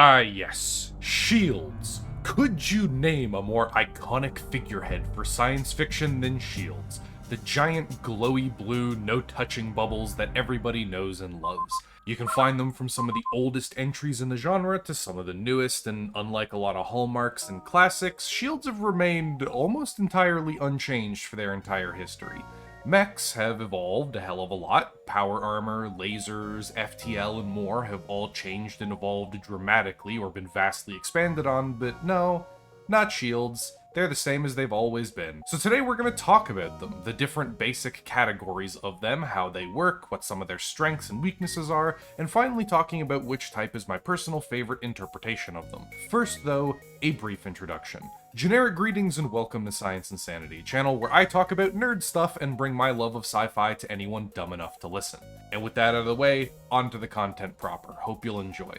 Ah, yes. Shields. Could you name a more iconic figurehead for science fiction than Shields? The giant glowy blue, no-touching bubbles that everybody knows and loves. You can find them from some of the oldest entries in the genre to some of the newest, and unlike a lot of hallmarks and classics, Shields have remained almost entirely unchanged for their entire history. Mechs have evolved a hell of a lot. Power armor, lasers, FTL, and more have all changed and evolved dramatically or been vastly expanded on, but no, not shields. They're the same as they've always been. So today we're going to talk about them, the different basic categories of them, how they work, what some of their strengths and weaknesses are, and finally talking about which type is my personal favorite interpretation of them. First though, a brief introduction. Generic greetings and welcome to Science Insanity, a channel where I talk about nerd stuff and bring my love of sci-fi to anyone dumb enough to listen. And with that out of the way, on to the content proper. Hope you'll enjoy.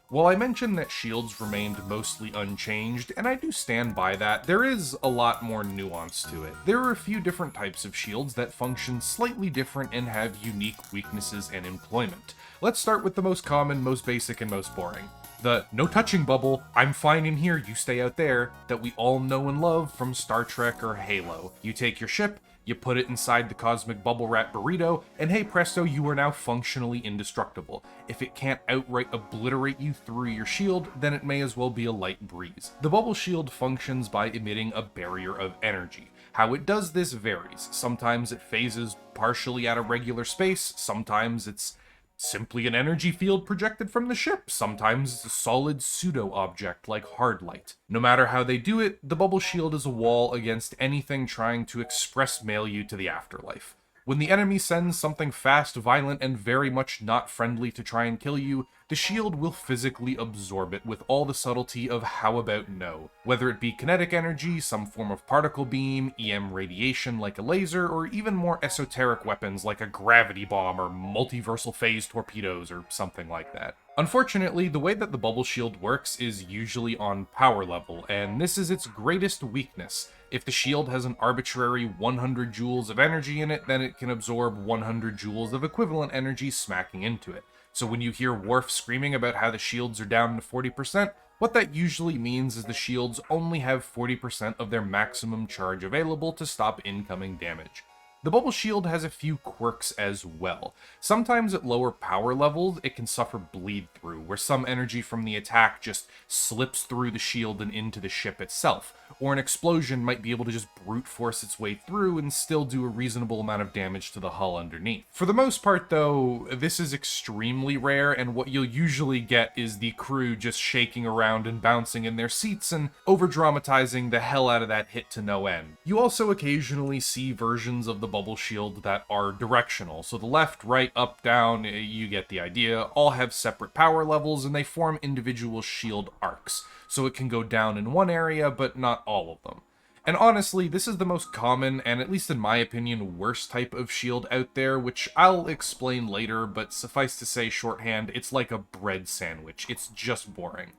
While I mentioned that shields remained mostly unchanged, and I do stand by that, there is a lot more nuance to it. There are a few different types of shields that function slightly different and have unique weaknesses and employment. Let's start with the most common, most basic, and most boring. The no-touching bubble, I'm fine in here, you stay out there, that we all know and love from Star Trek or Halo. You take your ship, you put it inside the cosmic bubble wrap burrito, and hey presto, you are now functionally indestructible. If it can't outright obliterate you through your shield, then it may as well be a light breeze. The bubble shield functions by emitting a barrier of energy. How it does this varies. Sometimes it phases partially at a regular space, sometimes it's simply an energy field projected from the ship. Sometimes it's a solid pseudo-object like hard light. No matter how they do it, the bubble shield is a wall against anything trying to express mail you to the afterlife. When the enemy sends something fast, violent, and very much not friendly to try and kill you, the shield will physically absorb it with all the subtlety of how about no. Whether it be kinetic energy, some form of particle beam, EM radiation like a laser, or even more esoteric weapons like a gravity bomb or multiversal phase torpedoes or something like that. Unfortunately, the way that the bubble shield works is usually on power level, and this is its greatest weakness. If the shield has an arbitrary 100 joules of energy in it, then it can absorb 100 joules of equivalent energy smacking into it. So when you hear Worf screaming about how the shields are down to 40%, what that usually means is the shields only have 40% of their maximum charge available to stop incoming damage. The bubble shield has a few quirks as well. Sometimes at lower power levels, it can suffer bleed through, where some energy from the attack just slips through the shield and into the ship itself, or an explosion might be able to just brute force its way through and still do a reasonable amount of damage to the hull underneath. For the most part though, this is extremely rare, and what you'll usually get is the crew just shaking around and bouncing in their seats and over-dramatizing the hell out of that hit to no end. You also occasionally see versions of the bubble shield that are directional, so the left, right, up, down, you get the idea, all have separate power levels and they form individual shield arcs, so it can go down in one area but not all of them. And honestly, this is the most common, and at least in my opinion, worst type of shield out there, which I'll explain later, but suffice to say shorthand, it's like a bread sandwich. It's just boring.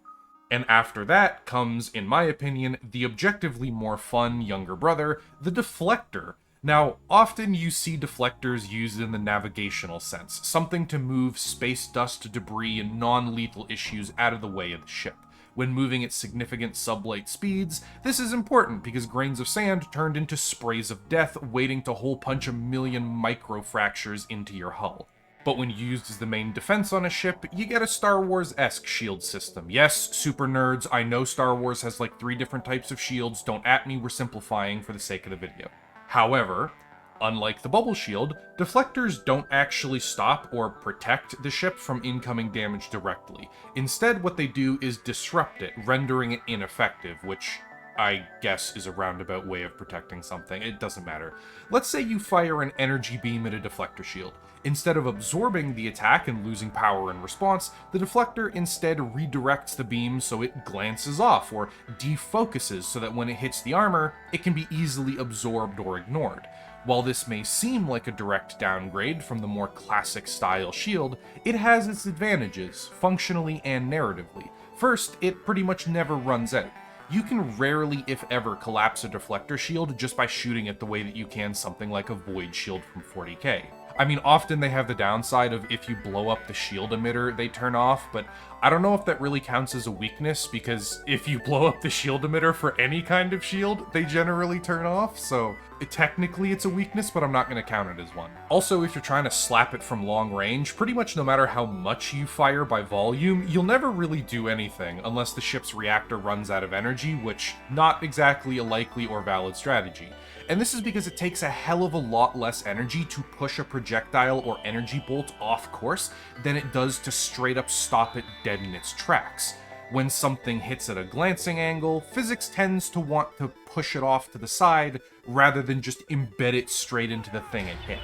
And after that comes, in my opinion, the objectively more fun younger brother, the deflector. Now, often you see deflectors used in the navigational sense, something to move space dust, debris, and non-lethal issues out of the way of the ship. When moving at significant sublight speeds, this is important because grains of sand turned into sprays of death waiting to hole punch a million microfractures into your hull. But when used as the main defense on a ship, you get a Star Wars-esque shield system. Yes, super nerds, I know Star Wars has like 3 different types of shields, don't at me, we're simplifying for the sake of the video. However, unlike the bubble shield, deflectors don't actually stop or protect the ship from incoming damage directly. Instead, what they do is disrupt it, rendering it ineffective, which I guess is a roundabout way of protecting something. It doesn't matter. Let's say you fire an energy beam at a deflector shield. Instead of absorbing the attack and losing power in response, the deflector instead redirects the beam so it glances off or defocuses so that when it hits the armor, it can be easily absorbed or ignored. While this may seem like a direct downgrade from the more classic style shield, it has its advantages, functionally and narratively. First, it pretty much never runs out. You can rarely, if ever, collapse a deflector shield just by shooting it the way that you can something like a void shield from 40k. I mean, often they have the downside of if you blow up the shield emitter, they turn off, but I don't know if that really counts as a weakness, because if you blow up the shield emitter for any kind of shield, they generally turn off, so technically it's a weakness, but I'm not going to count it as one. Also, if you're trying to slap it from long range, pretty much no matter how much you fire by volume, you'll never really do anything unless the ship's reactor runs out of energy, which not exactly a likely or valid strategy. And this is because it takes a hell of a lot less energy to push a projectile or energy bolt off course than it does to straight up stop it dead in its tracks. When something hits at a glancing angle, physics tends to want to push it off to the side rather than just embed it straight into the thing it hit.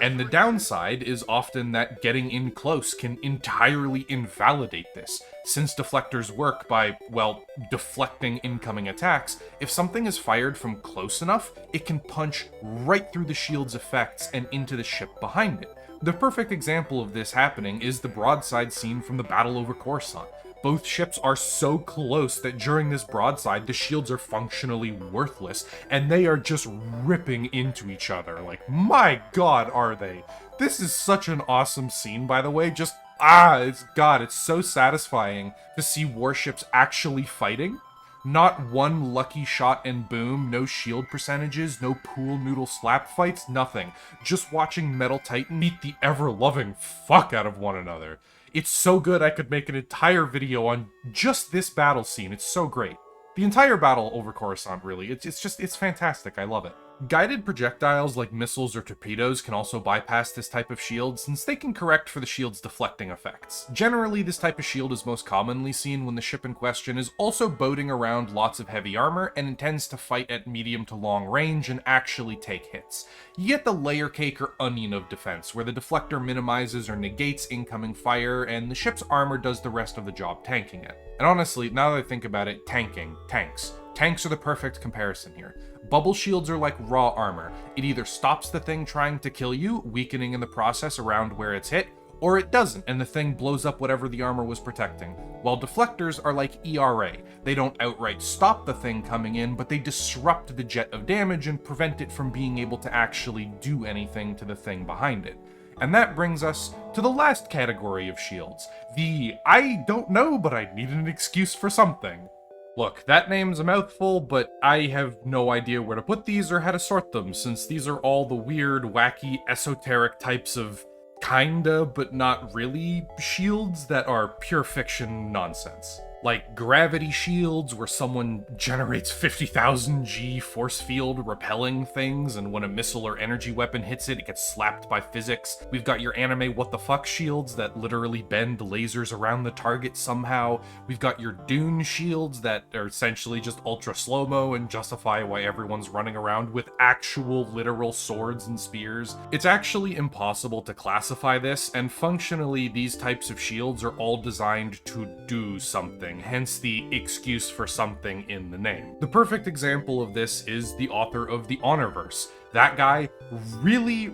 And the downside is often that getting in close can entirely invalidate this. Since deflectors work by, well, deflecting incoming attacks, if something is fired from close enough, it can punch right through the shield's effects and into the ship behind it. The perfect example of this happening is the broadside scene from the battle over Coruscant. Both ships are so close that during this broadside, the shields are functionally worthless, and they are just ripping into each other. Like, my god, are they? This is such an awesome scene, by the way. Just, it's so satisfying to see warships actually fighting. Not one lucky shot and boom, no shield percentages, no pool noodle slap fights, nothing. Just watching Metal Titan beat the ever-loving fuck out of one another. It's so good I could make an entire video on just this battle scene. It's so great. The entire battle over Coruscant, really. It's fantastic. I love it. Guided projectiles like missiles or torpedoes can also bypass this type of shield, since they can correct for the shield's deflecting effects. Generally, this type of shield is most commonly seen when the ship in question is also boating around lots of heavy armor and intends to fight at medium to long range and actually take hits. You get the layer cake or onion of defense, where the deflector minimizes or negates incoming fire, and the ship's armor does the rest of the job tanking it. And honestly, now that I think about it, tanks. Tanks are the perfect comparison here. Bubble shields are like raw armor. It either stops the thing trying to kill you, weakening in the process around where it's hit, or it doesn't, and the thing blows up whatever the armor was protecting. While deflectors are like ERA. They don't outright stop the thing coming in, but they disrupt the jet of damage and prevent it from being able to actually do anything to the thing behind it. And that brings us to the last category of shields. The I don't know, but I need an excuse for something. Look, that name's a mouthful, but I have no idea where to put these or how to sort them, since these are all the weird, wacky, esoteric types of kinda, but not really shields that are pure fiction nonsense. Like gravity shields, where someone generates 50,000 G force field repelling things, and when a missile or energy weapon hits it, it gets slapped by physics. We've got your anime what the fuck shields that literally bend lasers around the target somehow. We've got your Dune shields that are essentially just ultra slow-mo and justify why everyone's running around with actual literal swords and spears. It's actually impossible to classify this, and functionally these types of shields are all designed to do something. Hence the excuse for something in the name. The perfect example of this is the author of the Honorverse. That guy really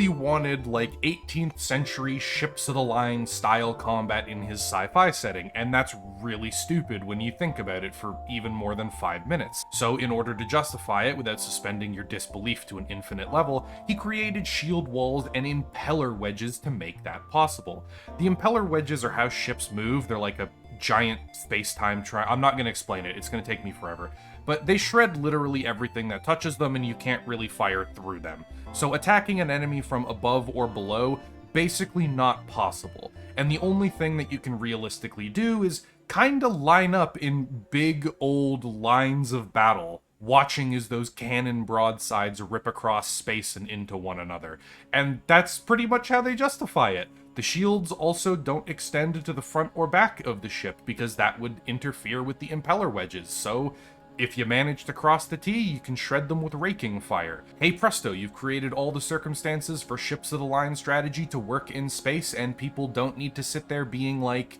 wanted like 18th century ships of the line style combat in his sci-fi setting, and that's really stupid when you think about it for even more than 5 minutes. So in order to justify it without suspending your disbelief to an infinite level, he created shield walls and impeller wedges to make that possible. The impeller wedges are how ships move. They're like a giant space-time I'm not going to explain it, it's going to take me forever. But they shred literally everything that touches them, and you can't really fire through them. So attacking an enemy from above or below, basically not possible. And the only thing that you can realistically do is kinda line up in big old lines of battle, watching as those cannon broadsides rip across space and into one another. And that's pretty much how they justify it. The shields also don't extend to the front or back of the ship, because that would interfere with the impeller wedges, so if you manage to cross the T, you can shred them with raking fire. Hey presto, you've created all the circumstances for ships of the line strategy to work in space, and people don't need to sit there being like,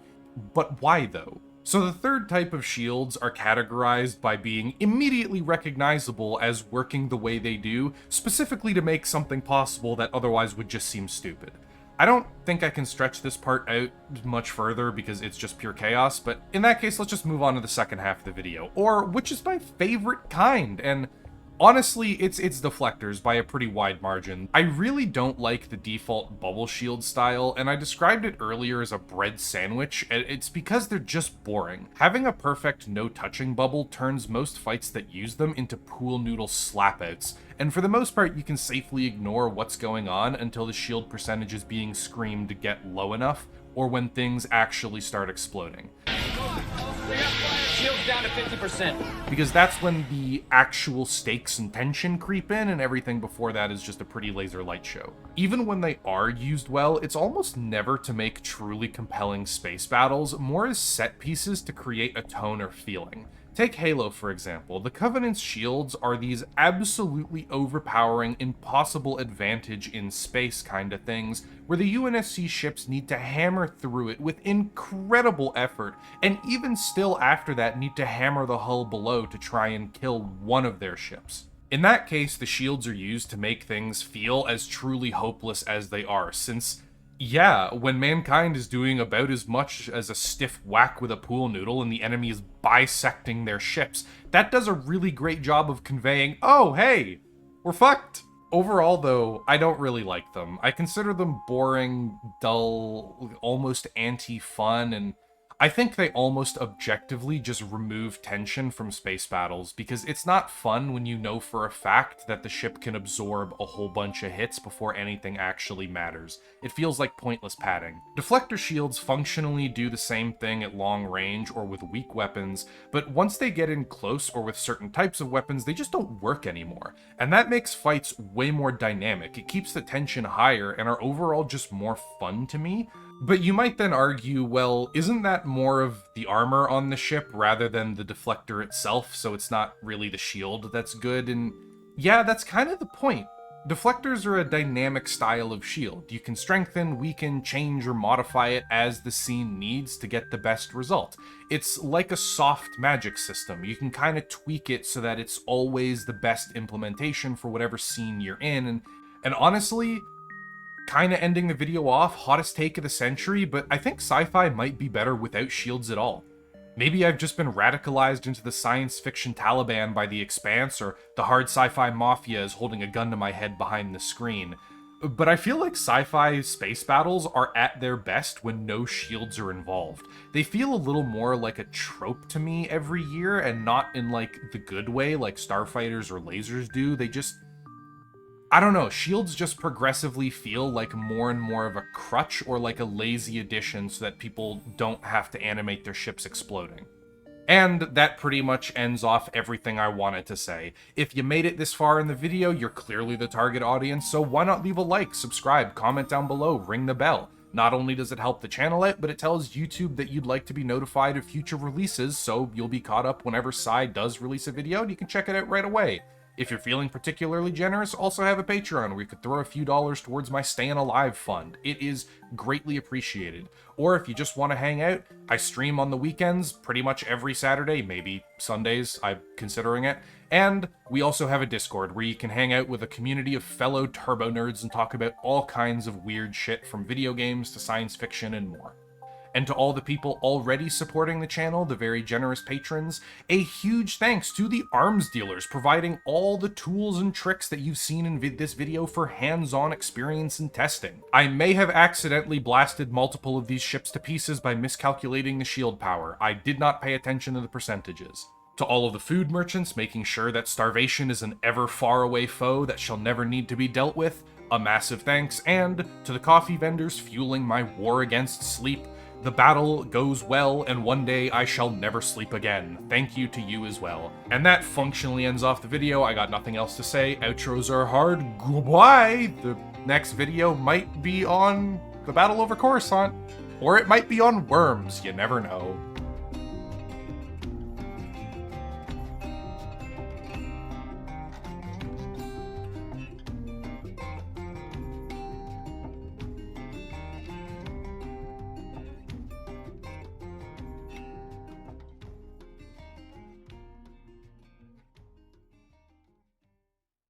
but why though? So the third type of shields are categorized by being immediately recognizable as working the way they do, specifically to make something possible that otherwise would just seem stupid. I don't think I can stretch this part out much further because it's just pure chaos, but in that case, let's just move on to the second half of the video, or which is my favorite kind, and Honestly, it's deflectors by a pretty wide margin. I really don't like the default bubble shield style, and I described it earlier as a bread sandwich, and it's because they're just boring. Having a perfect no-touching bubble turns most fights that use them into pool noodle slapouts, and for the most part you can safely ignore what's going on until the shield percentage is being screamed to get low enough, or when things actually start exploding. Shield's down to 50%. Because that's when the actual stakes and tension creep in, and everything before that is just a pretty laser light show. Even when they are used well, it's almost never to make truly compelling space battles, more as set pieces to create a tone or feeling. Take Halo, for example. The Covenant's shields are these absolutely overpowering, impossible advantage in space kind of things, where the UNSC ships need to hammer through it with incredible effort, and even still after that need to hammer the hull below to try and kill one of their ships. In that case, the shields are used to make things feel as truly hopeless as they are, since yeah, when mankind is doing about as much as a stiff whack with a pool noodle and the enemy is bisecting their ships, that does a really great job of conveying, oh, hey, we're fucked. Overall, though, I don't really like them. I consider them boring, dull, almost anti-fun, and I think they almost objectively just remove tension from space battles, because it's not fun when you know for a fact that the ship can absorb a whole bunch of hits before anything actually matters. It feels like pointless padding. Deflector shields functionally do the same thing at long range or with weak weapons, but once they get in close or with certain types of weapons, they just don't work anymore. And that makes fights way more dynamic. It keeps the tension higher and are overall just more fun to me. But you might then argue, well, isn't that more of the armor on the ship rather than the deflector itself, so it's not really the shield that's good? And yeah, that's kind of the point. Deflectors are a dynamic style of shield. You can strengthen, weaken, change, or modify it as the scene needs to get the best result. It's like a soft magic system. You can kind of tweak it so that it's always the best implementation for whatever scene you're in, and honestly, kind of ending the video off, hottest take of the century, but I think sci-fi might be better without shields at all. Maybe I've just been radicalized into the science fiction Taliban by The Expanse, or the hard sci-fi mafia is holding a gun to my head behind the screen. But I feel like sci-fi space battles are at their best when no shields are involved. They feel a little more like a trope to me every year, and not in like the good way like starfighters or lasers do. They just, I don't know, shields just progressively feel like more and more of a crutch or like a lazy addition so that people don't have to animate their ships exploding. And that pretty much ends off everything I wanted to say. If you made it this far in the video, you're clearly the target audience, so why not leave a like, subscribe, comment down below, ring the bell. Not only does it help the channel out, but it tells YouTube that you'd like to be notified of future releases, so you'll be caught up whenever Sci does release a video and you can check it out right away. If you're feeling particularly generous, also have a Patreon where you could throw a few dollars towards my Staying Alive fund. It is greatly appreciated. Or if you just want to hang out, I stream on the weekends pretty much every Saturday, maybe Sundays, I'm considering it. And we also have a Discord where you can hang out with a community of fellow turbo nerds and talk about all kinds of weird shit from video games to science fiction and more. And to all the people already supporting the channel, the very generous patrons, a huge thanks to the arms dealers providing all the tools and tricks that you've seen in this video for hands-on experience and testing. I may have accidentally blasted multiple of these ships to pieces by miscalculating the shield power. I did not pay attention to the percentages. To all of the food merchants making sure that starvation is an ever far away foe that shall never need to be dealt with, a massive thanks. And to the coffee vendors fueling my war against sleep, the battle goes well, and one day I shall never sleep again. Thank you to you as well. And that functionally ends off the video. I got nothing else to say. Outros are hard. Goodbye! The next video might be on the battle over Coruscant. Or it might be on worms. You never know.